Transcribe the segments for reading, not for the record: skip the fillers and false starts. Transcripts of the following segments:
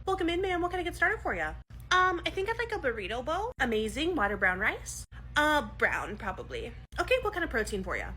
Welcome in, ma'am. What can I get started for you? I think I'd like a burrito bowl. Amazing. White or brown rice? Brown, probably. Okay, what kind of protein for you?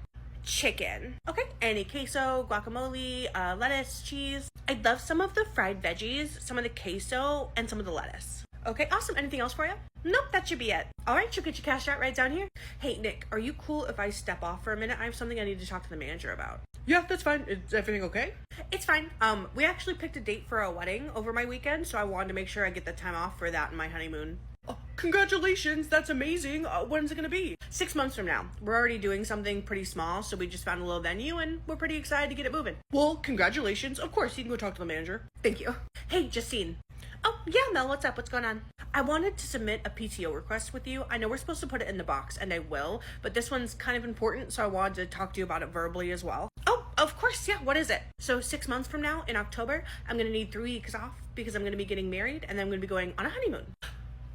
Chicken. Okay, any queso, guacamole, lettuce, cheese. I'd love some of the fried veggies, some of the queso, and some of the lettuce. Okay, awesome. Anything else for you? Nope, that should be it. All right, she'll get your cash out right down here. Hey, Nick, are you cool if I step off for a minute? I have something I need to talk to the manager about. Yeah, that's fine. Is everything okay? It's fine. We actually picked a date for a wedding over my weekend, so I wanted to make sure I get the time off for that and my honeymoon. Oh, congratulations, that's amazing. When's it gonna be? 6 months from now. We're already doing something pretty small, so we just found a little venue and we're pretty excited to get it moving. Well, congratulations. Of course, you can go talk to the manager. Thank you. Hey, Justine. Oh, yeah, Mel, what's up? What's going on? I wanted to submit a PTO request with you. I know we're supposed to put it in the box, and I will, but this one's kind of important, so I wanted to talk to you about it verbally as well. Oh, of course, yeah, what is it? So 6 months from now, in October, I'm gonna need 3 weeks off because I'm gonna be getting married, and then I'm gonna be going on a honeymoon.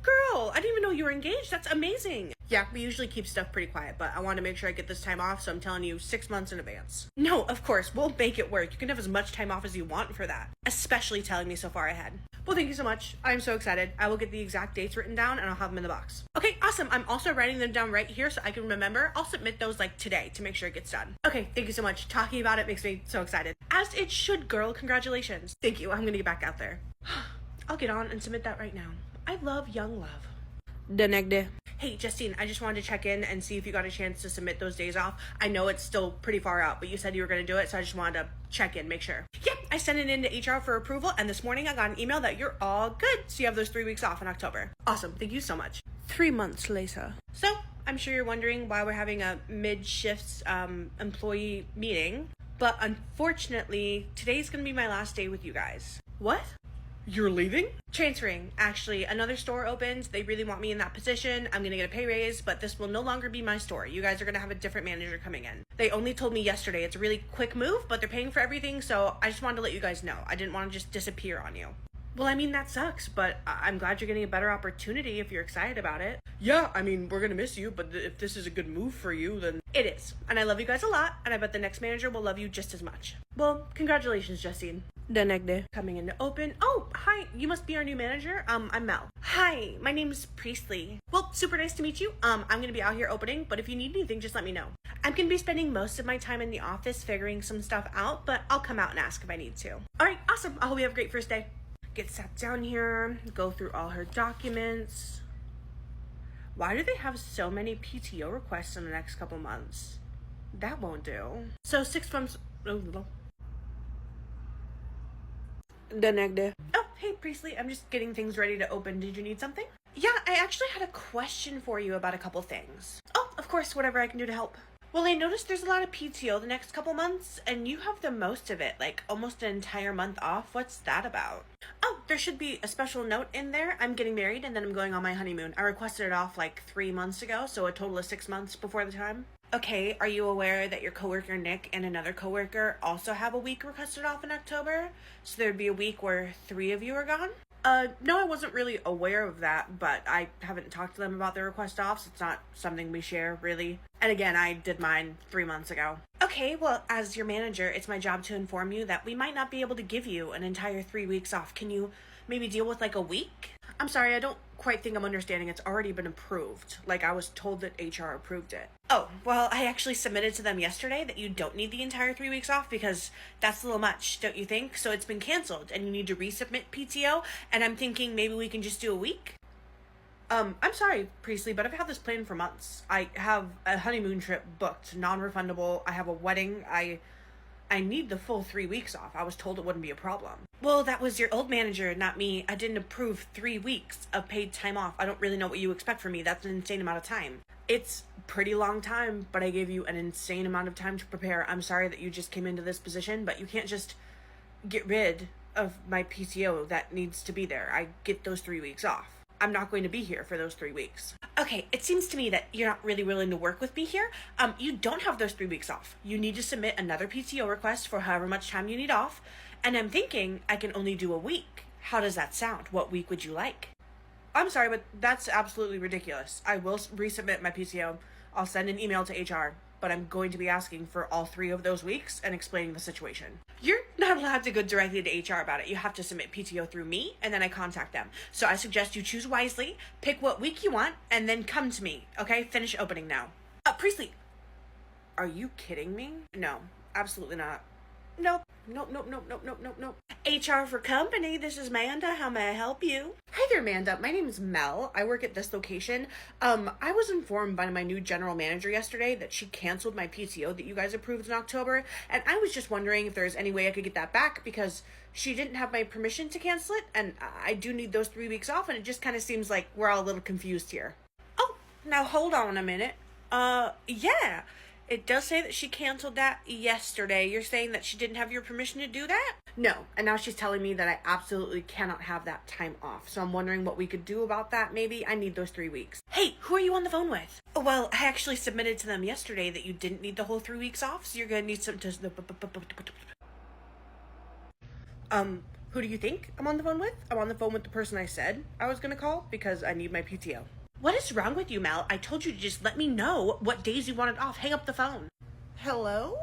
Girl, I didn't even know you were engaged. That's amazing. Yeah, we usually keep stuff pretty quiet, but I want to make sure I get this time off, so I'm telling you 6 months in advance. No, of course, we'll make it work. You can have as much time off as you want for that, especially telling me so far ahead. Well, thank you so much. I'm so excited. I will get the exact dates written down and I'll have them in the box. Okay, awesome. I'm also writing them down right here so I can remember. I'll submit those like today to make sure it gets done. Okay, thank you so much. Talking about it makes me so excited. As it should, girl. Congratulations. Thank you. I'm gonna get back out there. I'll get on and submit that right now. I love young love. The next day. Hey, Justine, I just wanted to check in and see if you got a chance to submit those days off. I know it's still pretty far out, but you said you were going to do it, so I just wanted to check in, make sure. Yep, I sent it in to HR for approval, and this morning I got an email that you're all good, so you have those 3 weeks off in October. Awesome, thank you so much. 3 months later. So, I'm sure you're wondering why we're having a mid-shift employee meeting, but unfortunately, today's going to be my last day with you guys. What? You're leaving? Transferring. Actually, another store opened. They really want me in that position. I'm gonna get a pay raise, but this will no longer be my store. You guys are gonna have a different manager coming in. They only told me yesterday. It's a really quick move, but they're paying for everything, so I just wanted to let you guys know. I didn't want to just disappear on you. Well, I mean, that sucks, but I'm glad you're getting a better opportunity if you're excited about it. Yeah, I mean, we're gonna miss you, but if this is a good move for you, then... It is. And I love you guys a lot, and I bet the next manager will love you just as much. Well, congratulations, Justine. The next day. Coming in to open. Oh, hi. You must be our new manager. I'm Mel. Hi, my name's Priestley. Well, super nice to meet you. I'm gonna be out here opening, but if you need anything, just let me know. I'm gonna be spending most of my time in the office figuring some stuff out, but I'll come out and ask if I need to. All right, awesome. I hope you have a great first day. Get sat down here, go through all her documents. Why do they have so many PTO requests in the next couple months? That won't do. So 6 months. The next day. Oh, hey, Priestley. I'm just getting things ready to open. Did you need something? Yeah, I actually had a question for you about a couple things. Oh, of course, whatever I can do to help. Well, I noticed there's a lot of PTO the next couple months, and you have the most of it, like almost an entire month off. What's that about? Oh, there should be a special note in there. I'm getting married, and then I'm going on my honeymoon. I requested it off like 3 months ago, so a total of 6 months before the time. Okay, are you aware that your coworker Nick and another coworker also have a week requested off in October? So there'd be a week where 3 of you are gone? No, I wasn't really aware of that, but I haven't talked to them about their request offs. It's not something we share, really. And again, I did mine 3 months ago. Okay, well, as your manager, it's my job to inform you that we might not be able to give you an entire 3 weeks off. Can you maybe deal with like a week? I'm sorry, I don't quite think I'm understanding. It's already been approved. Like, I was told that HR approved it. Oh, well, I actually submitted to them yesterday that you don't need the entire 3 weeks off because that's a little much, don't you think? So it's been canceled and you need to resubmit PTO, and I'm thinking maybe we can just do a week? I'm sorry, Priestley, but I've had this planned for months. I have a honeymoon trip booked, non-refundable. I have a wedding. I need the full 3 weeks off. I was told it wouldn't be a problem. Well, that was your old manager, not me. I didn't approve 3 weeks of paid time off. I don't really know what you expect from me. That's an insane amount of time. It's pretty long time, but I gave you an insane amount of time to prepare. I'm sorry that you just came into this position, but you can't just get rid of my PTO that needs to be there. I get those 3 weeks off. I'm not going to be here for those 3 weeks. Okay, it seems to me that you're not really willing to work with me here. You don't have those 3 weeks off. You need to submit another PTO request for however much time you need off. And I'm thinking I can only do a week. How does that sound? What week would you like? I'm sorry, but that's absolutely ridiculous. I will resubmit my PTO. I'll send an email to HR, but I'm going to be asking for all 3 of those weeks and explaining the situation. You're not not allowed to go directly to HR about it. You have to submit PTO through me, and then I contact them. So I suggest you choose wisely, pick what week you want, and then come to me, okay? Finish opening now. Priestley, are you kidding me? No, absolutely not. Nope. Nope. HR for company. This is Manda. How may I help you? Hi there, Manda. My name is Mel. I work at this location. I was informed by my new general manager yesterday that she canceled my PTO that you guys approved in October, and I was just wondering if there's any way I could get that back because she didn't have my permission to cancel it, and I do need those 3 weeks off, and it just kind of seems like we're all a little confused here. Oh, now hold on a minute. Yeah. It does say that she canceled that yesterday. You're saying that she didn't have your permission to do that? No, and now she's telling me that I absolutely cannot have that time off. So I'm wondering what we could do about that, maybe. I need those 3 weeks. Hey, who are you on the phone with? Well, I actually submitted to them yesterday that you didn't need the whole 3 weeks off, so you're gonna need some to... Who do you think I'm on the phone with? I'm on the phone with the person I said I was gonna call because I need my PTO. What is wrong with you, Mel? I told you to just let me know what days you wanted off. Hang up the phone. Hello?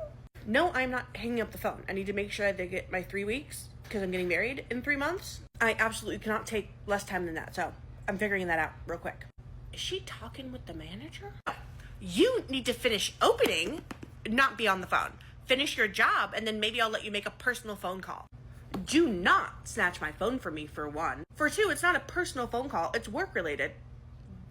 No, I'm not hanging up the phone. I need to make sure I get my 3 weeks because I'm getting married in 3 months. I absolutely cannot take less time than that, so I'm figuring that out real quick. Is she talking with the manager? No. You need to finish opening, not be on the phone. Finish your job, and then maybe I'll let you make a personal phone call. Do not snatch my phone from me, for one. For two, it's not a personal phone call. It's work-related.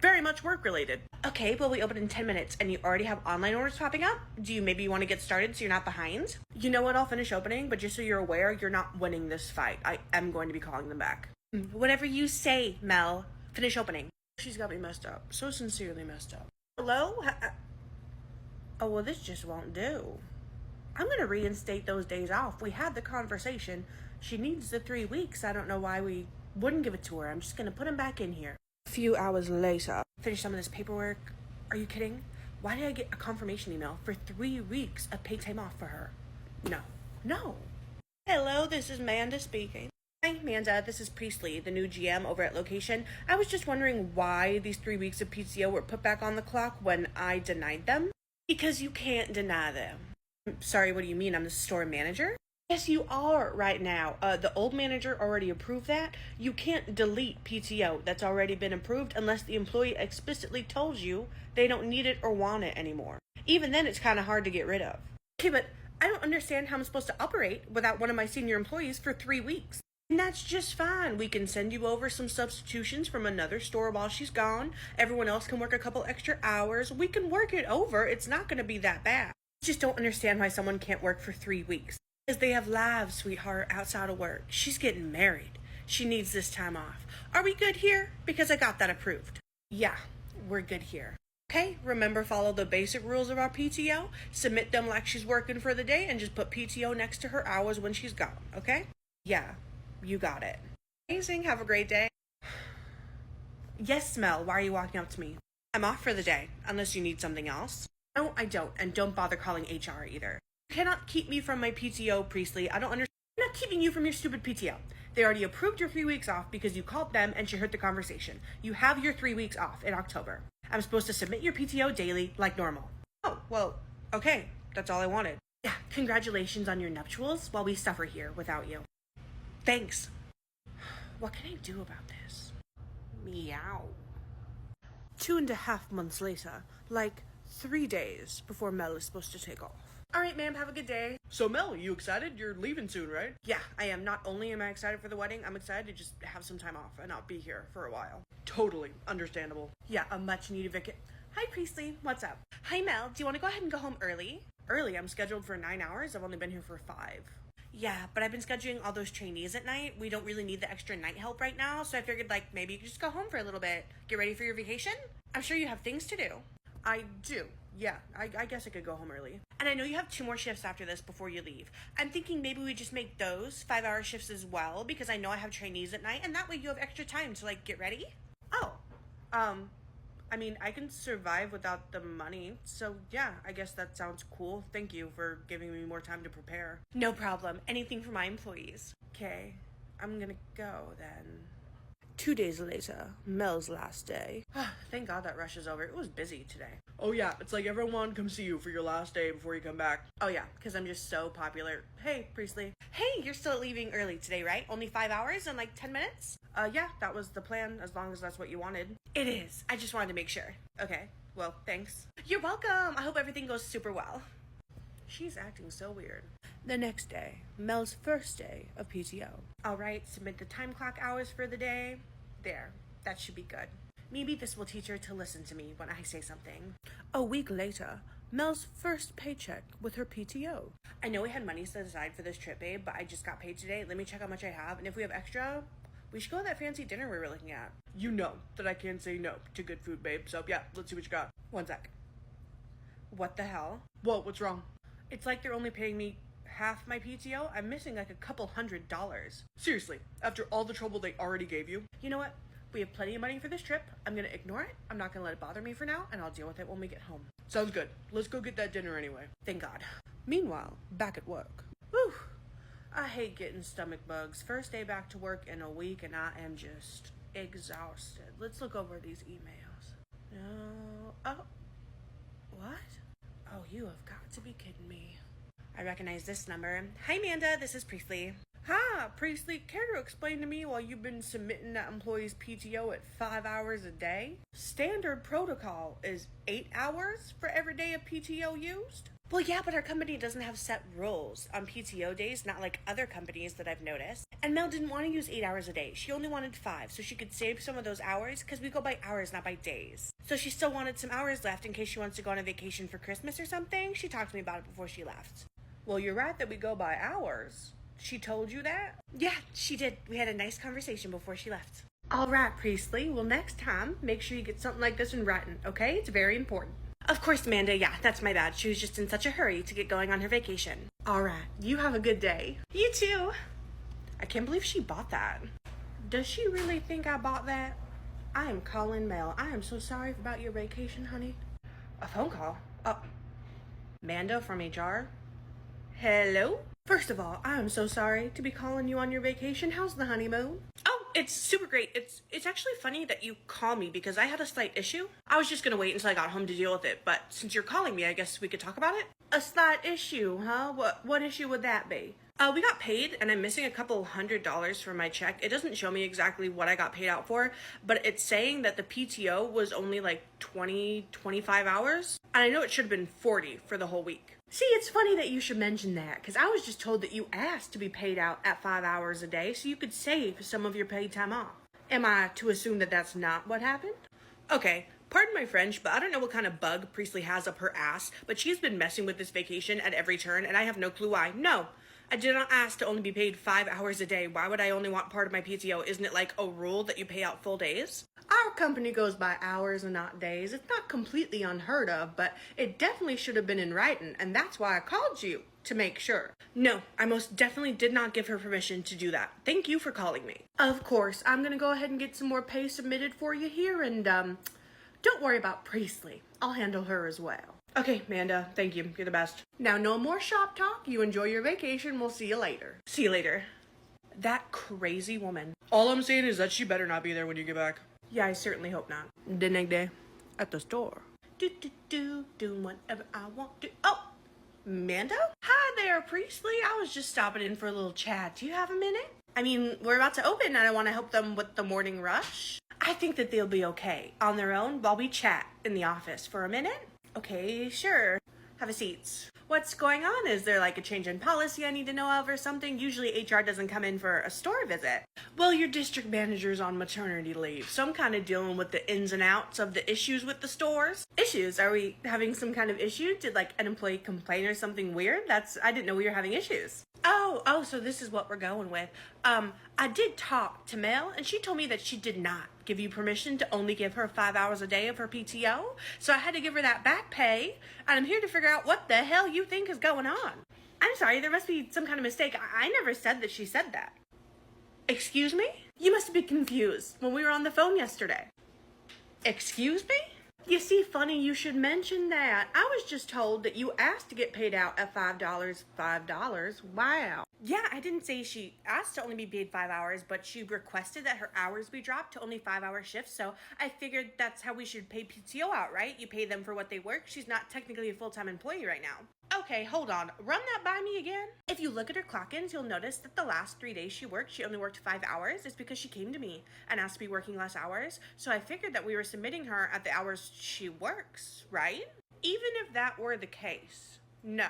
Very much work-related. Okay, well, we open in 10 minutes and you already have online orders popping up? Do you maybe want to get started so you're not behind? You know what? I'll finish opening, but just so you're aware, you're not winning this fight. I am going to be calling them back. Whatever you say, Mel. Finish opening. She's got me messed up. So sincerely messed up. Hello? Oh, well, this just won't do. I'm going to reinstate those days off. We had the conversation. She needs the 3 weeks. I don't know why we wouldn't give it to her. I'm just going to put them back in here. A few hours later, finish some of this paperwork. Are you kidding? Why did I get a confirmation email for 3 weeks of paid time off for her? No. Hello, this is Manda speaking. Hi, Manda. This is Priestley, the new GM over at location. I was just wondering why these 3 weeks of PTO were put back on the clock when I denied them. Because you can't deny them. Sorry, what do you mean? I'm the store manager? Yes, you are right now. The old manager already approved that. You can't delete PTO that's already been approved unless the employee explicitly tells you they don't need it or want it anymore. Even then, it's kind of hard to get rid of. Okay, but I don't understand how I'm supposed to operate without one of my senior employees for 3 weeks. And that's just fine. We can send you over some substitutions from another store while she's gone. Everyone else can work a couple extra hours. We can work it over. It's not going to be that bad. I just don't understand why someone can't work for 3 weeks. Because they have lives, sweetheart, outside of work. She's getting married. She needs this time off. Are we good here? Because I got that approved. Yeah, we're good here. Okay, remember, follow the basic rules of our PTO. Submit them like she's working for the day and just put PTO next to her hours when she's gone, okay? Yeah, you got it. Amazing, have a great day. Yes, Mel, why are you walking up to me? I'm off for the day, unless you need something else. No, I don't, and don't bother calling HR either. You cannot keep me from my PTO, Priestley. I don't understand. I'm not keeping you from your stupid PTO. They already approved your 3 weeks off because you called them and she heard the conversation. You have your 3 weeks off in October. I'm supposed to submit your PTO daily like normal. Oh, well, okay. That's all I wanted. Yeah, congratulations on your nuptials while we suffer here without you. Thanks. What can I do about this? Meow. 2.5 months later, like 3 days before Mel is supposed to take off. All right, ma'am, have a good day. So, Mel, you excited? You're leaving soon, right? Yeah, I am. Not only am I excited for the wedding, I'm excited to just have some time off and not be here for a while. Totally understandable. Yeah, a much needed vacation. Hi, Priestley. What's up? Hi, Mel. Do you want to go ahead and go home early? Early? I'm scheduled for 9 hours. I've only been here for 5. Yeah, but I've been scheduling all those trainees at night. We don't really need the extra night help right now, so I figured, like, maybe you could just go home for a little bit. Get ready for your vacation? I'm sure you have things to do. I do. Yeah, I guess I could go home early. And I know you have 2 more shifts after this before you leave. I'm thinking maybe we just make those 5-hour shifts as well, because I know I have trainees at night, and that way you have extra time to, like, get ready. Oh, I mean, I can survive without the money, so yeah, I guess that sounds cool. Thank you for giving me more time to prepare. No problem. Anything for my employees. Okay, I'm gonna go then. 2 days later, Mel's last day. Thank God that rush is over. It was busy today. Oh yeah, it's like everyone wanted to come see you for your last day before you come back. Oh yeah, because I'm just so popular. Hey, Priestley. Hey, you're still leaving early today, right? Only 5 hours and like 10 minutes? Yeah, that was the plan, as long as that's what you wanted. It is. I just wanted to make sure. Okay, well, thanks. You're welcome. I hope everything goes super well. She's acting so weird. The next day, Mel's first day of PTO. All right, submit the time clock hours for the day. There, that should be good. Maybe this will teach her to listen to me when I say something. A week later, Mel's first paycheck with her PTO. I know we had money set aside for this trip, babe, but I just got paid today. Let me check how much I have, and if we have extra, we should go to that fancy dinner we were looking at. You know that I can't say no to good food, babe, so yeah, let's see what you got. One sec. What the hell? Whoa, what's wrong? It's like they're only paying me half my PTO. I'm missing like a couple $100. Seriously, after all the trouble they already gave you? You know what? We have plenty of money for this trip. I'm gonna ignore it. I'm not gonna let it bother me for now, and I'll deal with it when we get home. Sounds good. Let's go get that dinner anyway. Thank God. Meanwhile, back at work. Whew. I hate getting stomach bugs. First day back to work in a week, and I am just exhausted. Let's look over these emails. No. Oh. What? Oh, you have got to be kidding me. I recognize this number. Hi, Amanda. This is Priestley. Ha, Priestley, care to explain to me why you've been submitting that employee's PTO at 5 hours a day? Standard protocol is 8 hours for every day of PTO used? Well, yeah, but our company doesn't have set rules on PTO days, not like other companies that I've noticed. And Mel didn't want to use 8 hours a day. She only wanted 5, so she could save some of those hours, because we go by hours, not by days. So she still wanted some hours left in case she wants to go on a vacation for Christmas or something. She talked to me about it before she left. Well, you're right that we go by hours. She told you that? Yeah, she did. We had a nice conversation before she left. All right, Priestley. Well, next time, make sure you get something like this in writing, okay? It's very important. Of course, Amanda. Yeah, that's my bad. She was just in such a hurry to get going on her vacation. All right. You have a good day. You too. I can't believe she bought that. Does she really think I bought that? I am calling Mel. I am so sorry about your vacation, honey. A phone call? Oh. Amanda from HR? Hello? First of all, I am so sorry to be calling you on your vacation. How's the honeymoon? Oh, it's super great. It's actually funny that you call me because I had a slight issue. I was just gonna wait until I got home to deal with it, but since you're calling me, I guess we could talk about it. A slight issue, huh? What issue would that be? We got paid, and I'm missing a couple $100 from my check. It doesn't show me exactly what I got paid out for, but it's saying that the PTO was only like 25 hours. And I know it should have been 40 for the whole week. See, it's funny that you should mention that, because I was just told that you asked to be paid out at 5 hours a day so you could save some of your paid time off. Am I to assume that that's not what happened? Okay. Pardon my French, but I don't know what kind of bug Priestley has up her ass, but she's been messing with this vacation at every turn, and I have no clue why. No. I did not ask to only be paid 5 hours a day. Why would I only want part of my PTO? Isn't it like a rule that you pay out full days? Our company goes by hours and not days. It's not completely unheard of, but it definitely should have been in writing, and that's why I called you, to make sure. No, I most definitely did not give her permission to do that. Thank you for calling me. Of course, I'm gonna go ahead and get some more pay submitted for you here, and don't worry about Priestley. I'll handle her as well. Okay, Amanda, thank you. You're the best. Now, no more shop talk. You enjoy your vacation. We'll see you later. See you later. That crazy woman. All I'm saying is that she better not be there when you get back. Yeah, I certainly hope not. The next day, at the store. Doing whatever I want to. Oh, Mando? Hi there, Priestley. I was just stopping in for a little chat. Do you have a minute? I mean, we're about to open, and I want to help them with the morning rush. I think that they'll be okay on their own while we chat in the office for a minute. Okay, sure. Have a seat. What's going on? Is there like a change in policy I need to know of or something? Usually HR doesn't come in for a store visit. Well, your district manager's on maternity leave, so I'm kind of dealing with the ins and outs of the issues with the stores. Issues? Are we having some kind of issue? Did like an employee complain or something weird? I didn't know we were having issues. Oh, so this is what we're going with. I did talk to Mell, and she told me that she did not give you permission to only give her 5 hours a day of her PTO. So I had to give her that back pay, and I'm here to figure out what the hell you think is going on. I'm sorry, there must be some kind of mistake. I never said that she said that. Excuse me? You must have been confused when we were on the phone yesterday. Excuse me? You see, funny you should mention that. I was just told that you asked to get paid out at $5. $5? Wow. Yeah, I didn't say she asked to only be paid 5 hours, but she requested that her hours be dropped to only 5-hour shifts, so I figured that's how we should pay PTO out, right? You pay them for what they work. She's not technically a full-time employee right now. Okay, hold on. Run that by me again. If you look at her clock-ins, you'll notice that the last 3 days she worked, she only worked 5 hours. It's because she came to me and asked to be working less hours, so I figured that we were submitting her at the hours she works, right? Even if that were the case, no.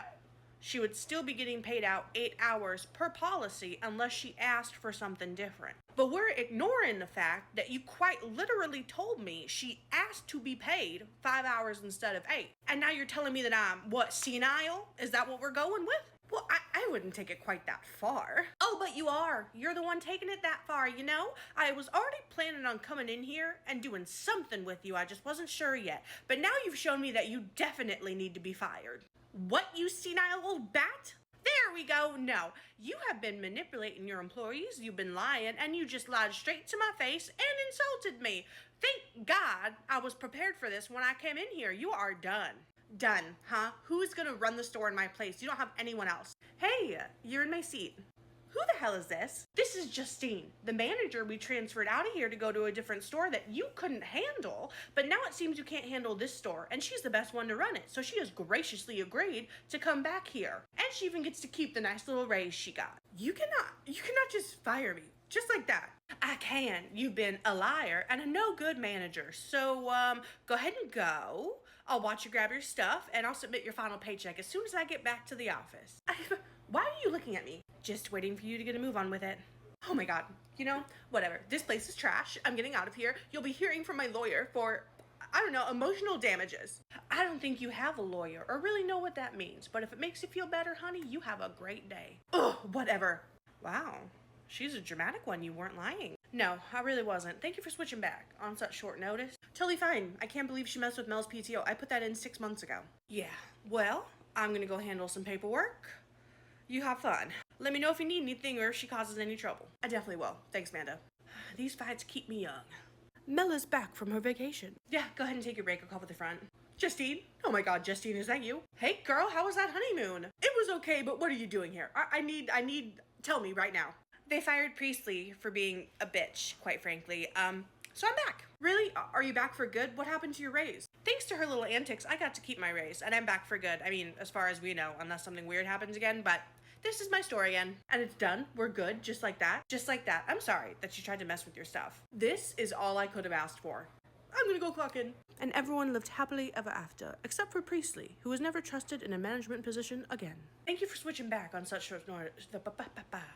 She would still be getting paid out 8 hours per policy unless she asked for something different. But we're ignoring the fact that you quite literally told me she asked to be paid 5 hours instead of 8. And now you're telling me that I'm, what, senile? Is that what we're going with? Well, I wouldn't take it quite that far. Oh, but you are. You're the one taking it that far, you know? I was already planning on coming in here and doing something with you. I just wasn't sure yet. But now you've shown me that you definitely need to be fired. What, you senile old bat? There we go. No, you have been manipulating your employees, you've been lying, and you just lied straight to my face and insulted me. Thank God I was prepared for this when I came in here. You are done. Done, huh? Who's gonna run the store in my place? You don't have anyone else. Hey, you're in my seat. Who the hell is this? This is Justine, the manager we transferred out of here to go to a different store that you couldn't handle, but now it seems you can't handle this store, and she's the best one to run it, so she has graciously agreed to come back here. And she even gets to keep the nice little raise she got. You cannot just fire me, just like that. I can. You've been a liar and a no good manager, so go ahead and go. I'll watch you grab your stuff, and I'll submit your final paycheck as soon as I get back to the office. Why are you looking at me? Just waiting for you to get a move on with it. Oh my God. You know, whatever. This place is trash. I'm getting out of here. You'll be hearing from my lawyer for, I don't know, emotional damages. I don't think you have a lawyer or really know what that means, but if it makes you feel better, honey, you have a great day. Ugh, whatever. Wow. She's a dramatic one. You weren't lying. No, I really wasn't. Thank you for switching back on such short notice. Totally fine. I can't believe she messed with Mell's PTO. I put that in 6 months ago. Yeah, well, I'm gonna go handle some paperwork. You have fun. Let me know if you need anything or if she causes any trouble. I definitely will. Thanks, Manda. These fights keep me young. Mell is back from her vacation. Yeah, go ahead and take your break. I'll call at the front. Justine? Oh my God, Justine, is that you? Hey, girl, how was that honeymoon? It was okay, but what are you doing here? I need, tell me right now. They fired Priestley for being a bitch, quite frankly. So I'm back. Really? Are you back for good? What happened to your raise? Thanks to her little antics, I got to keep my raise, and I'm back for good. I mean, as far as we know, unless something weird happens again, but this is my story again. And it's done. We're good, just like that. Just like that. I'm sorry that you tried to mess with your stuff. This is all I could have asked for. I'm gonna go clock in. And everyone lived happily ever after, except for Priestley, who was never trusted in a management position again. Thank you for switching back on such short notice.